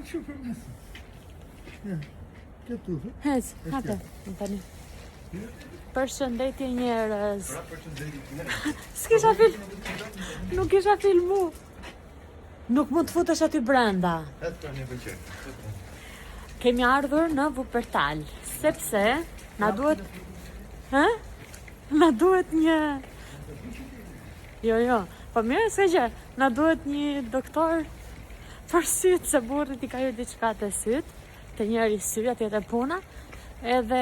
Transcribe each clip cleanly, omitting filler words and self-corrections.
kështu për mes. Ja, këtu. Hez, hapë, më tani. Përshëndetje njerëz. S'kisha nuk kisha filmu. Nuk mund të futesh aty brenda. Kemi ardhur në Wuppertal, sepse na duhet na duhet një Jo, po mirë se që na duhet një doktor për sytë, se burrit i ka hyrë diçka te syt, te njëri sy, atje puna, edhe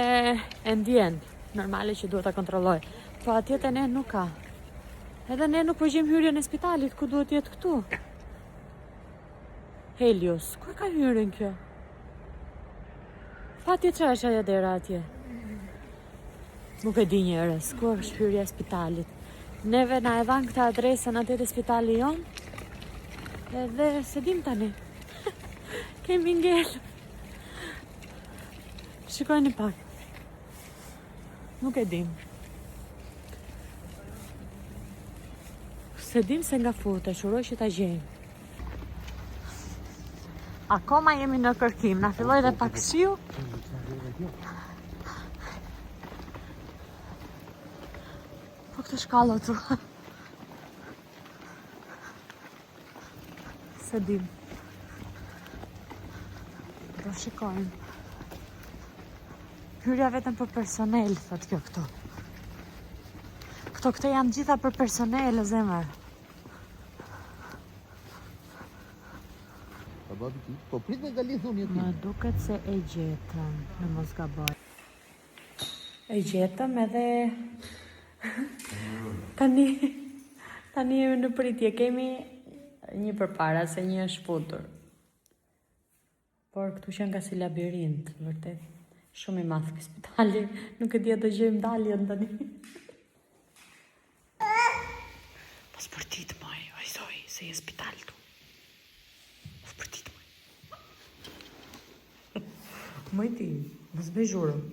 e ndjen, normale që duhet ta kontrolloj. Po atje te ne nuk ka. Edhe ne nuk po gjejmë hyrjen e spitalit, ku duhet jetë këtu? Helios, ku ka hyrjen kjo? Pa atje që është ajo dera atje? Nuk e di njerëz, ku është hyrja e spitalit? Neve na e dhan këtë adresën atë te spitali jon. Edhe se dim tani. Kemi ngel. Shikojni pak. Nuk e dim. Se dim se nga futesh, uroj që ta gjejmë. Akoma jemi në kërkim, na filloi dhe pak shiu. Po këtë shkallë tu. Se dim. Do shikojmë. Hyrja vetëm për personel, thot kjo këto. Këto janë gjitha për personel, zemër. Po prit me galith unë jetë. Më duket se e gjetëm, në mos gaboj. E gjetëm edhe... Tani jemi në pritje, kemi një përpara se një është futur. Por këtu që nga si labirint, vërtet. Shumë i madh ky spitali, nuk e dia të gjejmë daljen tani. Po spërtit moj, oj zoj, se je spital tu. Po spërtit moj. Moj ti, mos bëj zhurmë.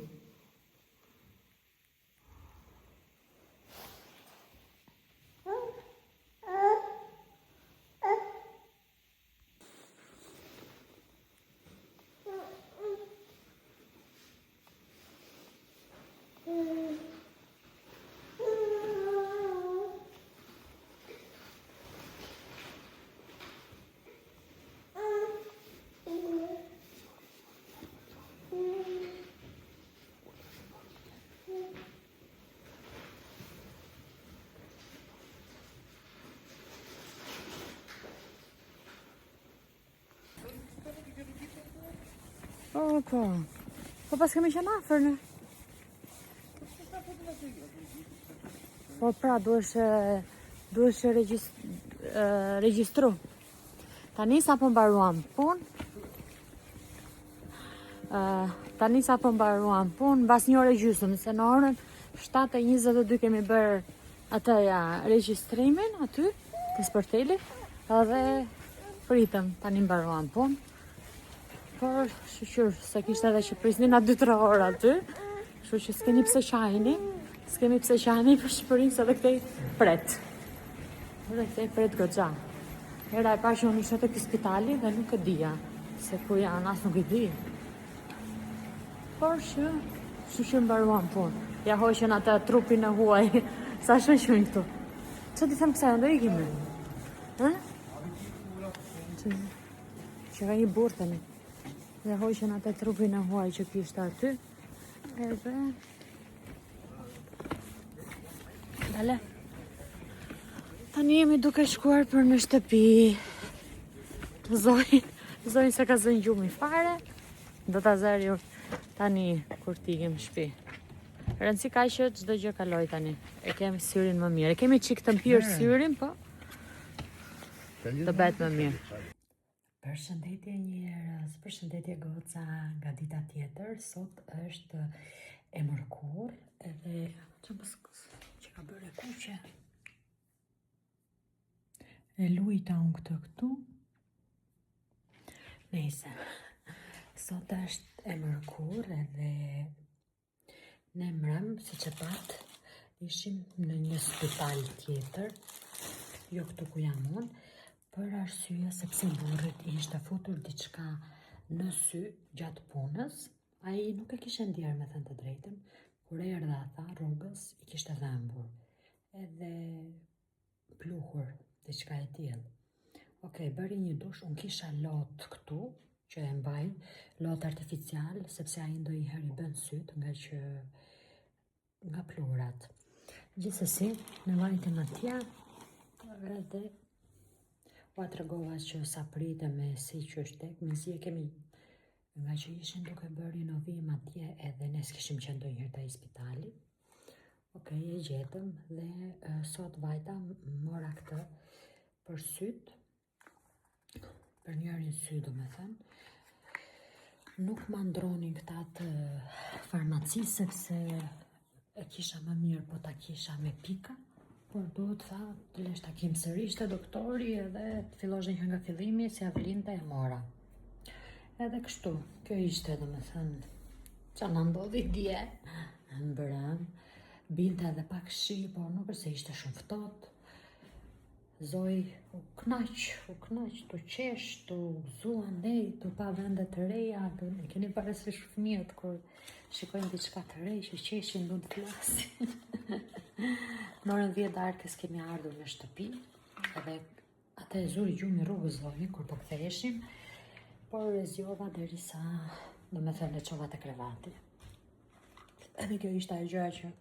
Po pas kemi qenë afër ne. Po pra, duhesh regjistru. Tani sa po mbaruam punë. Mbas një ore gjysmë, se në orën 7:22 kemi bërë regjistrimin aty, te sporteli, edhe pritëm, tani mbaruam punë. Por, shqyr, se kishtë edhe që prisni na 2-3 orë aty, shu që s'kemi pse qajni për Shqipërinë, se dhe këtej pret. Goxha. Era e parë që unë ishte të ky spitali dhe nuk e dija, se ku janë, as nuk e di. Por që mbaruam punë. Ja hoqen atë trupin e huaj, sa shënqynë këtu. Që ti them kësaj, ndo ikim me? Që ka një burë tani. Dhe hoqen atë trupin e huaj që kishtë aty. Edhe... Dale. Tani jemi duke shkuar për në shtëpi. Zojnë se ka zënë gjumi fare. Do ta zërë ju tani kur t'ikim shtëpi. Rëndësi ka që çdo gjë kaloj tani. E kemi syrin më mirë. E kemi qik të mpirë syrin, po? Do bet më mirë. Përshëndetje njerëz, përshëndetje goca, nga dita tjetër, sot është e mërkur, edhe që ka bërë e kuqe. E lujta unë këtu. Nejse, sot është e mërkur edhe ne mrem, si që pat, ishim në një spital tjetër, jo këtu ku jam unë, për arsye sepse burrit ishte futur diçka në sy gjatë punës. Ai nuk e kishte ndjerë, me thënë të drejtën. Kur erdha tha rrugës i kishte dhëmbur edhe pluhur diçka e tillë. Okej, bëri një dush, unë kisha lot këtu që e mbaj, lot artificial, sepse ai ndonjëherë i bën syt nga pluhurat. Gjithsesi, në vajtëm atje edhe ua tregova që sa pritem me si që është tek, me si e kemi, nga që ishin duke bërë rinovim atje edhe ne s'kishim qenë ndonjëherë te ai spitali. Okej, e gjetëm dhe sot vajta mora këtë për syt, për njërin sy do me thënë. Nuk ma ndronin këta të farmaci sepse e kisha më mirë po ta kisha me pika, por duhet tha të lesh takim sërish te doktori edhe të fillosh një nga fillimi, si avlinte e mora. Edhe kështu, kjo ishte do me thënë që na ndodhi dje, në brëm, binte edhe pak shi, por nuk është se ishte shumë ftohtë. Zoj u knaq, tu qesh, tu zua ndej, tu pa vende të reja, e keni parasysh fëmijët kur shikojnë diçka të re, që qeshin, du të flasin. Në orën 10 darkës kemi ardhur në shtëpi, edhe atë e zuri gjumi rrugës Zojin, kur po ktheheshim, por e zjova derisa, do me thënë, e çova te krevati. Edhe kjo ishte ajo gjëra që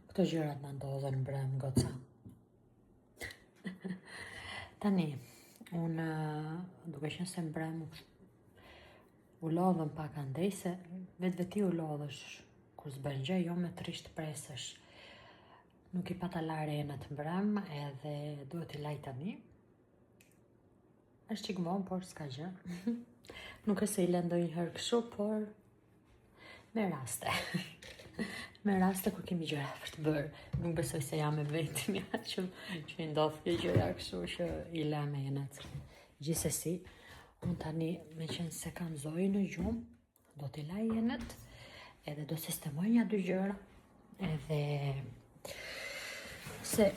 këto gjërat na ndodhen brëm goca. Tani, unë duke qenë se mbrëm u lodhëm pak andej se vetë u lodhësh kur s'bën gjë, jo me të risht presësh. Nuk i pata la renët mbrëm edhe duhet i laj tani. Është qik vonë, por s'ka gjë. Nuk e se i lë ndonjëherë kështu, por me raste. Me raste kur kemi gjëra për të bërë. Nuk besoj se jam e vetmja që i ndodh kjo gjëra kështu që i lë me jenet. Gjithsesi, unë tani me qenë se kam Zojin në gjumë, do t'i laj jenet, edhe do sistemoj një dy gjëra, edhe se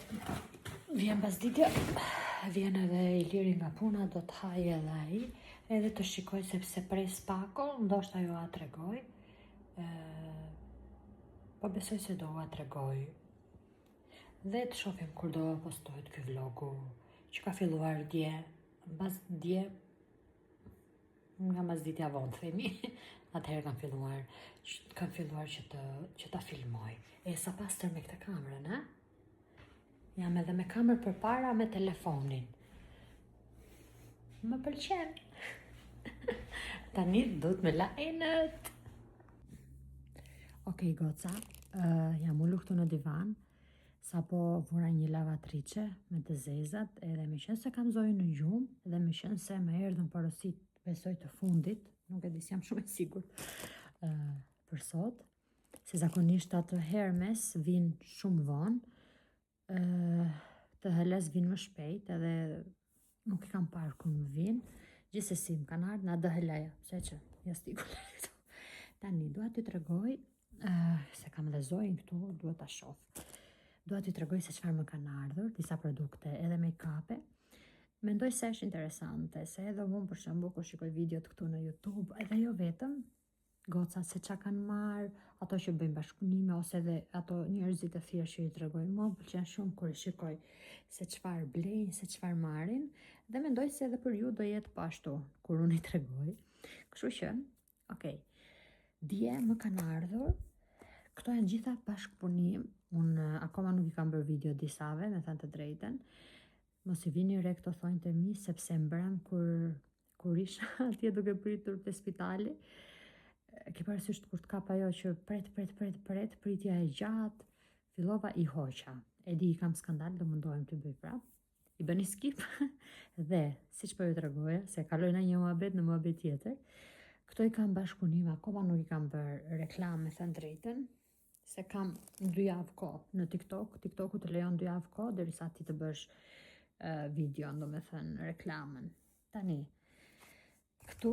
vjen pasditja, vjen edhe Iliri nga puna, do të haj edhe ai, edhe të shikoj sepse pres pako, ndoshta jo a tregoj, po besoj se do a tregoj. Dhe të shohim kur do postohet ky vlogu, që ka filluar dje, mbas dje, nga mbasditja vonë themi, atëherë kam filluar që ta filmoj. E sa pastër me këtë kamerën, a? Jam edhe me kamerë përpara me telefonin. Më pëlqen. Tani duhet me lajnët. Okej, goca, jam ullu këtu në divan, sa po vura një lavatrice me të zezat, edhe me qenë se kam Zojin në gjumë, edhe me qenë se me erdhën porosit besoj të fundit, nuk e di si jam shumë e sigurt për sot, se zakonisht ato hermes vinë shumë vonë, të hëles vinë më shpejt, edhe nuk i kam parë kur më vinë, gjithsesi më kanë ardhur na dëhelaja, pse që jashtikull. Tani dua t'i tregoj se kam dhe Zojin këtu, duhet ta shoh. Dua t'i tregoj se çfarë më kanë ardhur, disa produkte edhe make-upe. Mendoj se është interesante, se edhe unë për shembull kur shikoj videot këtu në YouTube, edhe jo vetëm, goca se çka kanë marrë, ato që bëjnë bashkëpunime ose edhe ato njerëzit e thjeshtë që i tregojnë, mua pëlqen shumë kur i shikoj se çfarë blejnë, se çfarë marrin, dhe mendoj se edhe për ju do jetë po ashtu kur unë i tregoj. Kështu që, okay. Dje më kanë ardhur, këto janë gjitha bashkëpunim, unë akoma nuk i kam bërë video disave, me thënë të drejten, mos i vini re këto thonjtë e mi, sepse mbrëm kur isha atje duke pritur te spitali, ke parasysh kur të kap ajo që pret, pritja e gjatë, fillova i hoqa. E di i kam skandal, do mundohem të bëj prap. I bëni skip dhe siç po ju tregoja, se kaloj në një muhabet në muhabet tjetër. Këto i kam bashkëpunim, akoma nuk i kam bërë reklam me thënë drejtën, se kam 2 javë kohë në TikTok. TikToku të lejon 2 javë kohë derisa ti të bësh video, do me thënë reklamën. Tani, këtu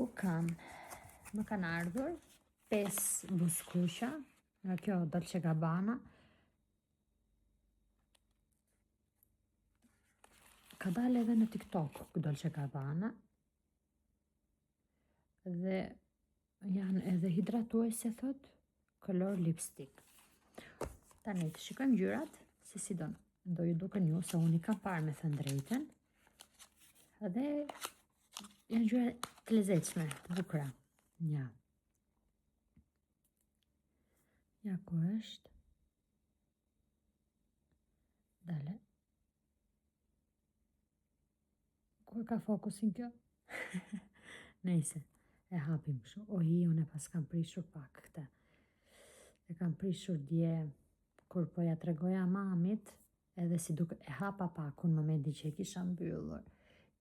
më kanë ardhur 5 buskuqa, nga kjo Dolce Gabbana. Ka dalë edhe në TikTok Dolce Gabbana. Dhe janë edhe hidratuese thot, color lipstick. Tani të shikojmë ngjyrat se si do ju duken ju, se unë i kam parë me thënë drejtën. Edhe janë ngjyra të lezetshme, të bukura. Ja ku është. Dale. Ku e ka fokusin kjo? Nejse, e hapim kështu. Unë e pas kam prishur pak këtë. E kam prishur dje, kur po ja tregoja mamit, edhe si duke e hapa pak unë momenti që e kisha mbyllur.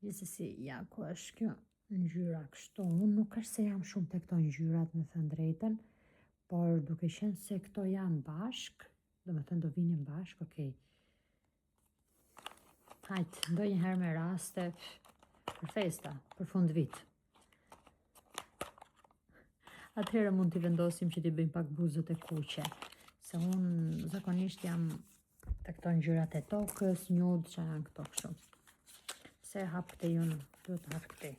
Gjithsesi, ja ku është kjo ngjyra kështu. Unë nuk është se jam shumë te këto ngjyrat, me thënë drejtën, por duke qenë se këto janë bashk, do me thënë do vinin bashk, okej. Hajtë, ndonjëherë me raste, për festa, për fund vit. Atëherë mund t'i vendosim që t'i bëjmë pak buzët e kuqe, se unë zakonisht jam të këto ngjyrat e tokës, nude, që janë këto kështu. Se hap këte junë, duhet të hap këte.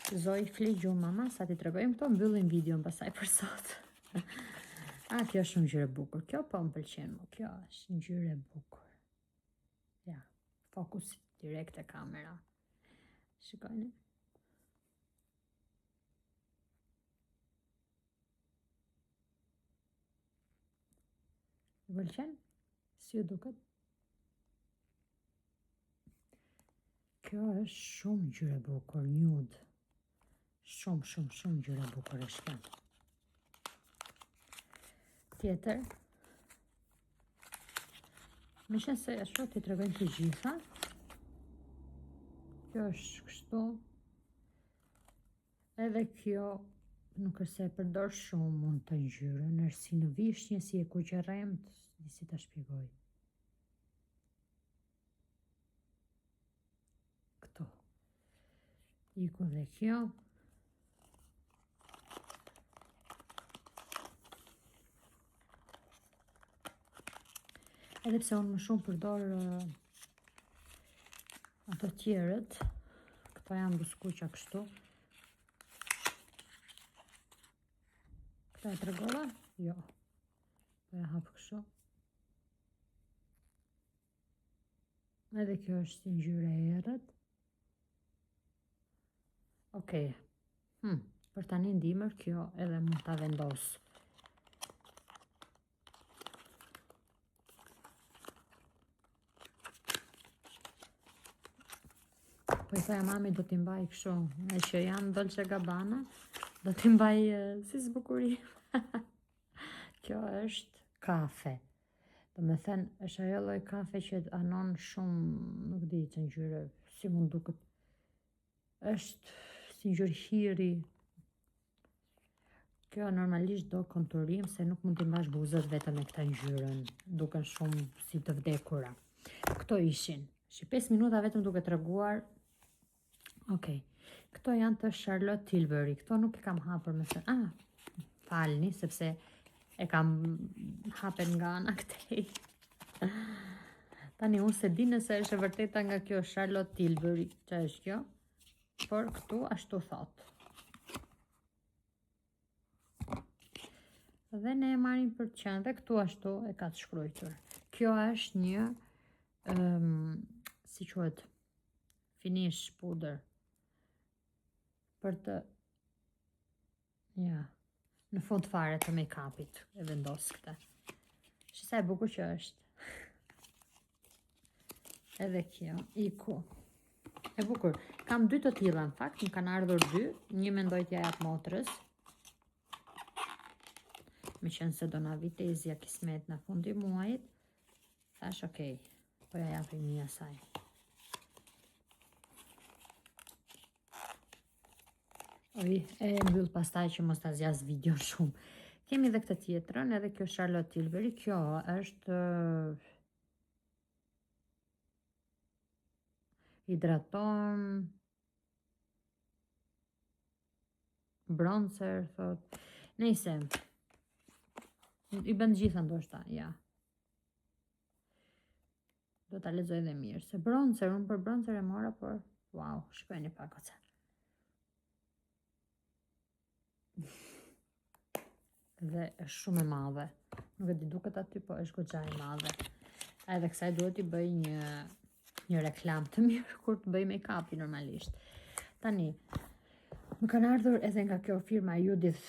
Zoj, fligju mama, sa t'i tregojmë këto, mbyllim videon pasaj për sot. Kjo është ngjyrë e bukur, kjo po më pëlqen më, kjo është ngjyrë e bukur. Ja, fokus direkt e kamera. Shikojni. Pëlqen? Si ju duket? Kjo është shumë ngjyrë e bukur, nude. Shumë ngjyrë e bukur është kjo. Tjetër. Me qenë se ashtu t'i tregojmë të gjitha. Kjo është kështu. Edhe kjo nuk është se e përdor shumë mund të ngjyrën, është si në vishnje, si e kuqeremt, si ta shpjegoj. Këto. Iku dhe kjo. Edhe pse unë më shumë përdor ato tjerët, këto janë buskuqa kështu. Këta e tregova? Jo. Po e hap kështu. Edhe kjo është si ngjyrë e errët. Okej. Për tani ndimër kjo edhe mund ta vendos. Po i thoja mami do t'i mbaj kështu, e që janë Dolce Gabbana, do t'i mbaj si zbukuri. Kjo është kafe. Do me thënë, është ajo lloj kafe që anon shumë, nuk di që ngjyrë, si mund duket. Është si ngjyrë hiri. Kjo normalisht do konturim, se nuk mund t'i mbash buzët vetëm me këta ngjyrën, duken shumë si të vdekura. Këto ishin. 5 minuta vetëm duke treguar. Okej. Këto janë të Charlotte Tilbury. Këto nuk e kam hapur me thënë. Falni, sepse e kam hapen nga ana këtej. Tani unë se di nëse është e vërteta nga kjo Charlotte Tilbury, që është kjo, por këtu ashtu thot. Dhe ne e marrim për të qenë, dhe këtu ashtu e ka të shkruar. Kjo është një, si quhet, finish puder. Për të, ja, në fund fare të make-upit e vendos këtë. Shisa e bukur që është. Edhe kjo, iku. E bukur. Kam 2 të tilla, në fakt, më kanë ardhur 2. Një mendoj t'ja jap motrës. Me qenë se do na vitezja kismet në fundi muajit. Thash, okej, po ja japim një asaj. E mbyll pastaj që mos ta zjas video shumë. Kemi dhe këtë tjetrën, edhe kjo Charlotte Tilbury. Kjo është hidraton, bronzer, thot. Nejse, i bën gjitha ndoshta, ja. Do ta lexoj dhe mirë. Se bronzer, unë për bronzer e mora, por wow, shkojni pak oce. Dhe është shumë e madhe. Nuk e di duket aty, po është goxha e madhe. Edhe kësaj duhet i bëj një reklam të mirë kur të bëj make-upi normalisht. Tani, më kanë ardhur edhe nga kjo firma Judith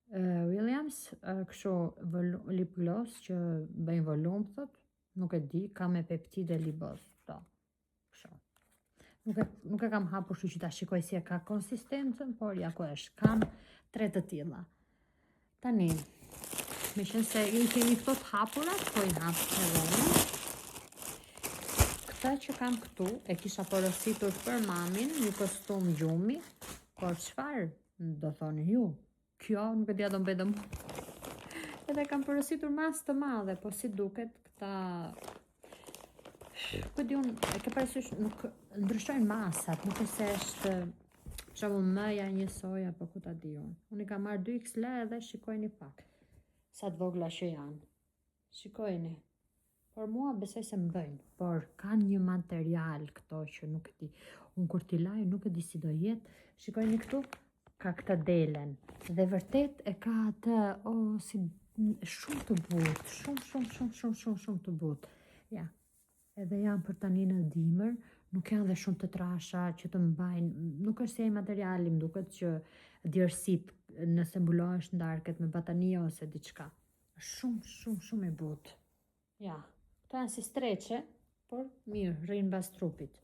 Williams, kështu lip gloss që bëjnë volum, thot, nuk e di, ka me peptide libos, to, kështu. Nuk e kam hapur, kështu që ta shikoj si e ka konsistencën, por ja ku është, kam 3 të tilla. Tani, me qenë se i kemi këto të hapurat, po i hapë edhe unë. Këta që kam këtu, e kisha porositur për mamin, një kostum gjumi, por çfarë do thoni ju? Kjo nuk e dia do mbedëm. Edhe kam porositur mas të madhe, po si duket këta... Po di unë, e ke parasysh, nuk ndryshojnë masat, nuk e se është... Shumë mëja njësoj, apo ku ta di unë. Unë i kam marrë 2XL edhe shikojni pak. Sa të vogla që janë. Shikojni. Por mua besoj se më bëjnë. Por kanë një material këto që nuk e di. Unë kur t'i laj nuk e di si do jetë. Shikojni këtu, ka këtë delen. Dhe vërtet e ka atë, si shumë të butë. Shumë të butë. Ja. Edhe janë për tani në dimër, nuk janë dhe shumë të trasha që të mbajnë, nuk është se e materiali, më duket që djersit nëse mbulohesh ndarket me batani ose diçka. Shumë e butë. Ja, këto janë si streqe, por mirë, rrinë bas trupit.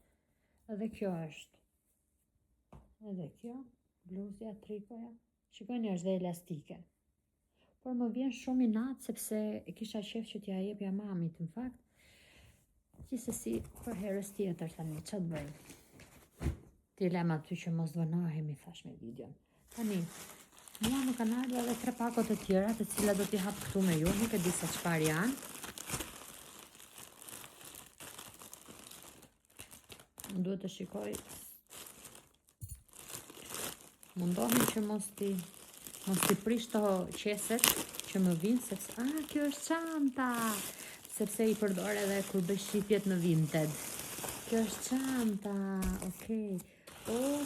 Edhe kjo është. Edhe kjo, bluzja, trikoja, shikojni është dhe elastike. Por më vjen shumë i natë, sepse e kisha qef që t'ja jepja mamit, në fakt. Gjithsesi, për herës tjetër tani, që të bëjmë? Ti lem aty që mos dënohemi, thash me videon. Tani, mua më kanë ardhur edhe 3 pakot e tjera, të cilat do t'i hap këtu me ju, nuk e di se çfarë janë. Duhet të shikoj. Mundohem që mos t'i prish to qeset që më vinë, sepse, kjo është çanta! Sepse i përdor edhe kur bëj shitjet në Vinted. Kjo është çanta, okej.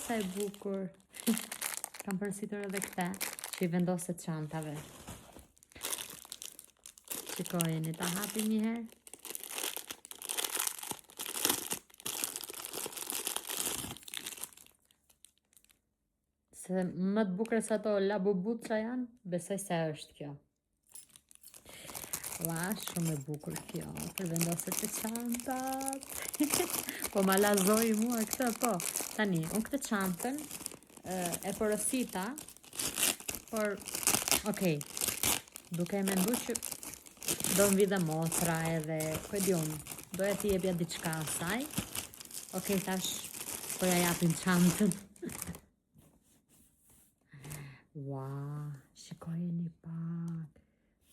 Sa e bukur. Kam porositur edhe këta, që i vendoset çantave. Shikojeni, ta hapi një herë. Se më të bukur se ato labubut që janë, besoj se është kjo. Ua, shumë e bukur kjo, për vendoset të çantat. Po ma lazoi mua këtë, po. Tani, unë këtë çantën e porosita, por, okej, duke e mendu që do më vide motra edhe, po e di unë, doja t'i jepja diçka asaj. Okej, tash, po ja japim çantën. Ua, shikojeni pak.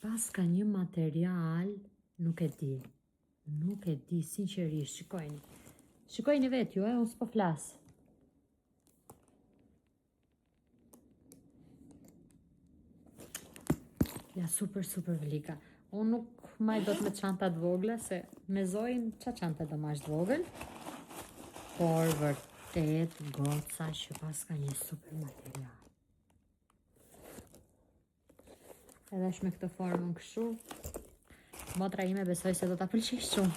Pas ka një material, nuk e di, sinqerisht, shikojni. Shikojni vetë ju, unë s'po flas. Ja, super vlika. Unë nuk maj do të me çantat vogla, se me Zojin, qa çanta do mash vogël? Por vërtet, goca që pas ka një super material. Edhe është me këtë formën kështu. Motra ime besoj se do t'a pëlqej shumë.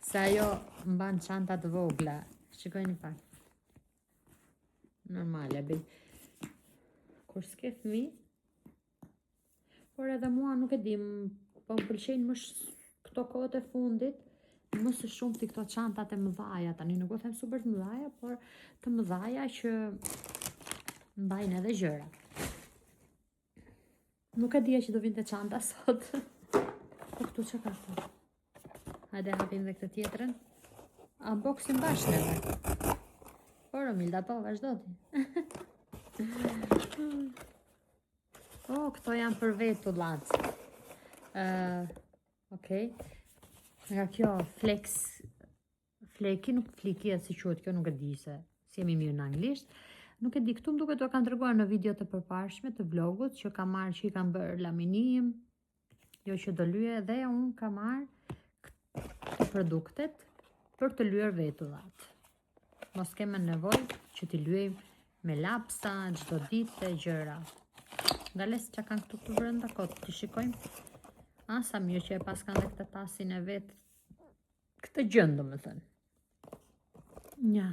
Se ajo mban çantat vogla. Shikojni pak. Normale, bëj. Kur s'ke fëmijë. Por edhe mua nuk e di, po më pëlqejnë më këto kohët e fundit, më së shumti këto çantat e mëdhaja. Tani nuk do them super të mëdhaja, por të mëdhaja që mbajnë edhe gjëra. Nuk e dija që do vinte çanta sot. Po këtu që ka këtu? Hajde hapim dhe këtë tjetrën. Unboxing bashkë edhe. Por Romilda, po, vazhdo ti. Këto janë për vetullat. Okej. Nga kjo fleki, nuk fleki si quhet kjo, nuk e di se si jemi mirë në anglisht. Nuk e di, këtu më duke të kanë treguar në video të përparshme të vlogut, që kam marrë që i kam bërë laminim, jo që do lyje, dhe unë kam marrë këto produktet për të lyer vetullat. Mos kemë nevojë që t'i lyejmë me lapsa, çdo ditë e gjëra. Ngales që kanë këtu të brenda kot, të shikojmë. Sa mirë që e pas kanë dhe këtë tasin e vetë, këtë gjënë do më thënë. Nja,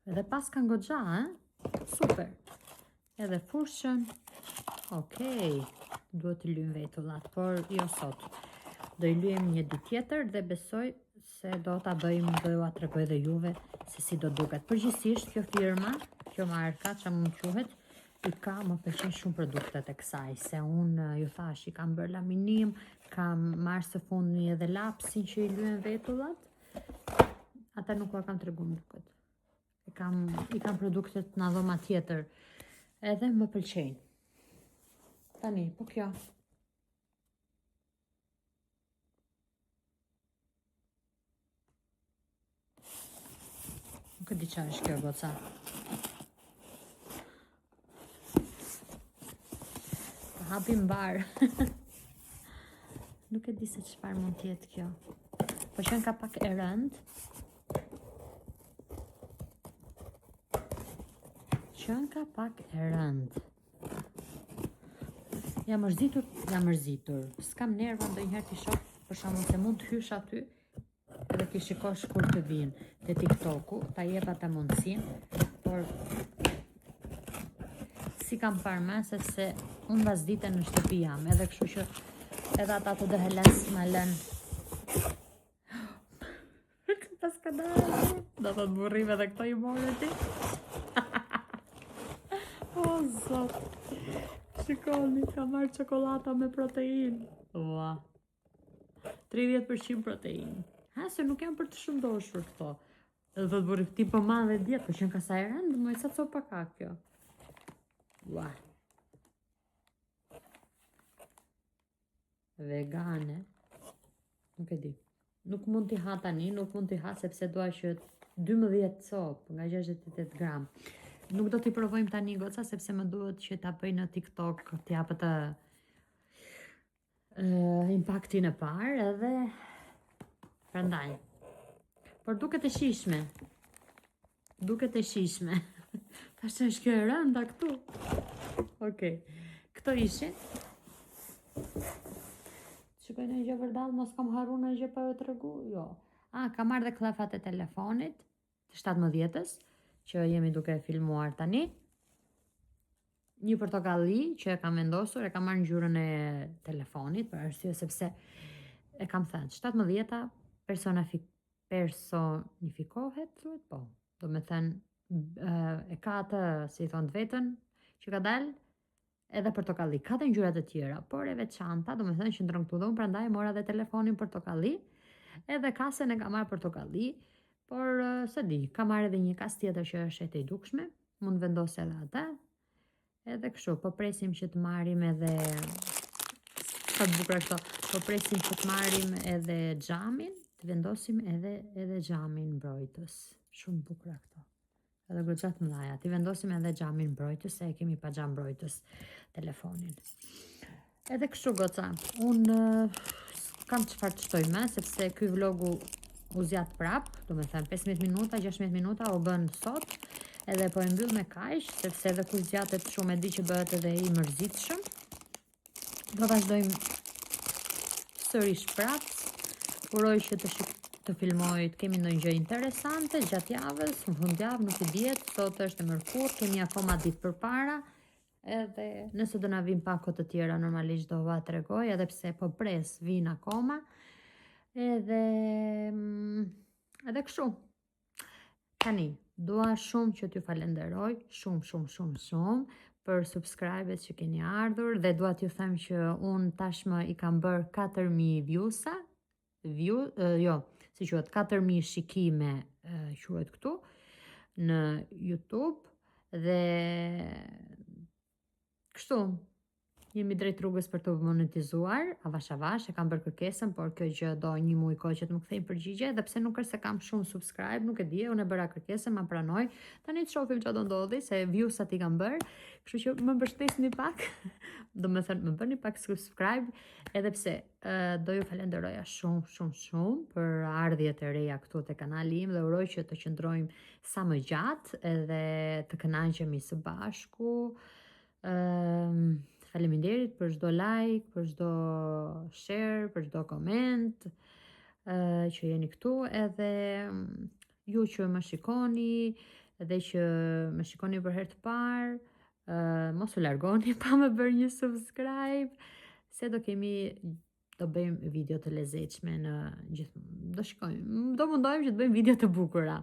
edhe pas kanë goxha, super. Edhe fushën, okej, duhet të lyem vetullat, por jo sot. Do i lyem një ditë tjetër dhe besoj se do ta bëjmë, do ju tregoj dhe juve se si do duket. Përgjithsisht kjo firma, kjo marka që mund quhet, më pëlqen shumë produktet e kësaj, se unë ju thash, i kam bërë laminim, kam marrë së fundmi edhe lapsin që i lyen vetullat, ata nuk kam tregu më duket. I kam produktet në dhoma tjetër, edhe më pëlqejnë. Tani, po kjo. Nuk e di qa është kjo goca. Të hapim barë. Nuk e di se çfarë mund tjetë kjo. Po qenë ka pak e rënd. Jam mërzitur. S'kam nerva ndonjëherë t'i shoh, për shembull se mund të hysh aty edhe t'i shikosh kur të vinë te TikToku, ta jep ata mundësinë, por si kam parë më se unë vazhdite në shtëpi jam, edhe kështu që edhe ata të dëheles më lën. Pas ka dalë, do të burrim edhe këto i morë ti. O, zot. Shikoni, ka marrë çokolata me protein. Ua. 30% protein. Se nuk jam për të shëndoshur këto. Edhe do të bëri ti për madhe dietë, po që ka sa e rëndë, më sa copa ka kjo. Ua. Vegane. Nuk e di. Nuk mund t'i ha tani, nuk mund t'i ha sepse dua që 12 copë nga 68 gram. Nuk do t'i provojmë tani goca, sepse më duhet që ta bëj në TikTok, t'i japë të impaktin e parë edhe prandaj. Por duket e shishme. Tash është kjo e rënda këtu. Okej. Këto ishin. Shikoj në gjë vërdall, mos kam harru në gjë pa ju tregu, jo. Kam marrë dhe klefat e telefonit, të 17-ës, që jemi duke filmuar tani. Një portokalli që e kam vendosur, e kam marrë ngjyrën e telefonit, për arsye sepse e kam thënë, 17-a personifikohet, thuhet, po. Do me thënë, e ka atë, si thonë të vetën, që ka dalë, edhe portokalli. Ka të ngjyra të tjera, por e veçanta, do me thënë që ndron këtu dhe unë prandaj mora dhe telefonin portokalli, edhe kasën e ka marrë portokalli, por se di, ka marrë edhe një kas tjetër që është e dukshme, mund vendosë edhe atë, edhe kështu, po presim që të marrim edhe, sa të bukra këto, po presim që të marrim edhe xhamin, të vendosim edhe xhamin mbrojtës, shumë bukra këto, edhe goxhat mëdhaja, të vendosim edhe xhamin mbrojtës, se e kemi pa xham mbrojtës telefonin. Edhe kështu goca, unë kam çfarë të shtoj më, sepse ky vlogu u zjat prap, do me thënë 15 minuta, 16 minuta u bën sot, edhe po e mbyll me kaq, sepse edhe kur zgjatet shumë e di që bëhet edhe i mërzitshëm. Do vazhdojmë sërish prap. Uroj që të filmoj, të kemi ndonjë gjë interesante gjatë javës, në fundjavë nuk i diet, sot është e mërkurë, kemi akoma ditë përpara, edhe nëse do na vijnë pak kohë të tjera, normalisht do va tregoj, edhe pse po pres vijnë akoma. Edhe kështu. Tani, dua shumë që t'ju falenderoj, shumë për subscribe-et që keni ardhur, dhe dua t'ju them që unë tashmë i kam bërë 4.000 view-sa, 4.000 shikime quhet këtu në YouTube, dhe kështu. Jemi drejt rrugës për të monetizuar, avash, e kam bërë kërkesën, por kjo gjë do një muaj kohë që të më kthejnë përgjigje, dhe pse nuk është se kam shumë subscribe, nuk e di, unë e bëra kërkesën, ma pranoj, tani të shohim çfarë do ndodhi, se views-at i kam bërë, kështu që më mbështesni pak, do më thënë më bëni pak subscribe, edhe pse do ju falenderoja shumë për ardhjet e reja këtu te kanali im, dhe uroj që të qëndrojmë sa më gjatë edhe të kënaqemi së bashku. Faleminderit për çdo like, për çdo share, për çdo koment që jeni këtu, edhe ju që më shikoni, edhe që më shikoni për herë të parë, mos u largoni pa më bërë një subscribe, se do bëjmë video të lezetshme në do mundohem që të bëjmë video të bukura.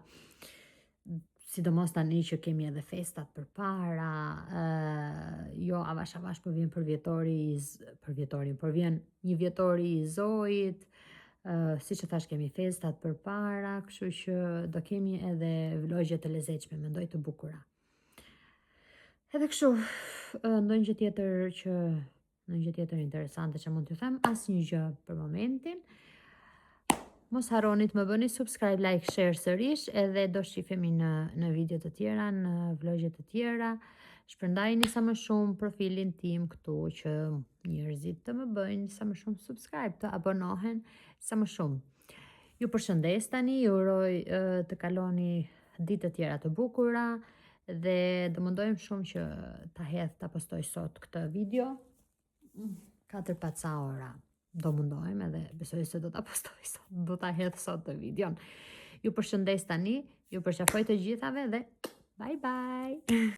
Sidomos tani që kemi edhe festat për para, jo avash për vjen për vjen një vjetori i Zoit, si që thash kemi festat për para, kështu që do kemi edhe vlogje të lezetshme, mendoj të bukura. Edhe kështu, ndonjë gjë tjetër interesante që mund t'ju them, asnjë gjë për momentin. Mos harroni të më bëni subscribe, like, share sërish, edhe do shifemi në video të tjera, në vlogje të tjera. Shpërndajni sa më shumë profilin tim këtu që njerëzit të më bëjnë sa më shumë subscribe, të abonohen sa më shumë. Ju përshëndes tani, ju uroj të kaloni ditë të tjera të bukura, dhe do mundojmë shumë që ta postoj sot këtë video, 4-5 ora. Do mundohem, edhe besoj se do ta postoj sot, do ta hedh sot të videon. Ju përshëndes tani, ju përqafoj të gjithave dhe bye bye!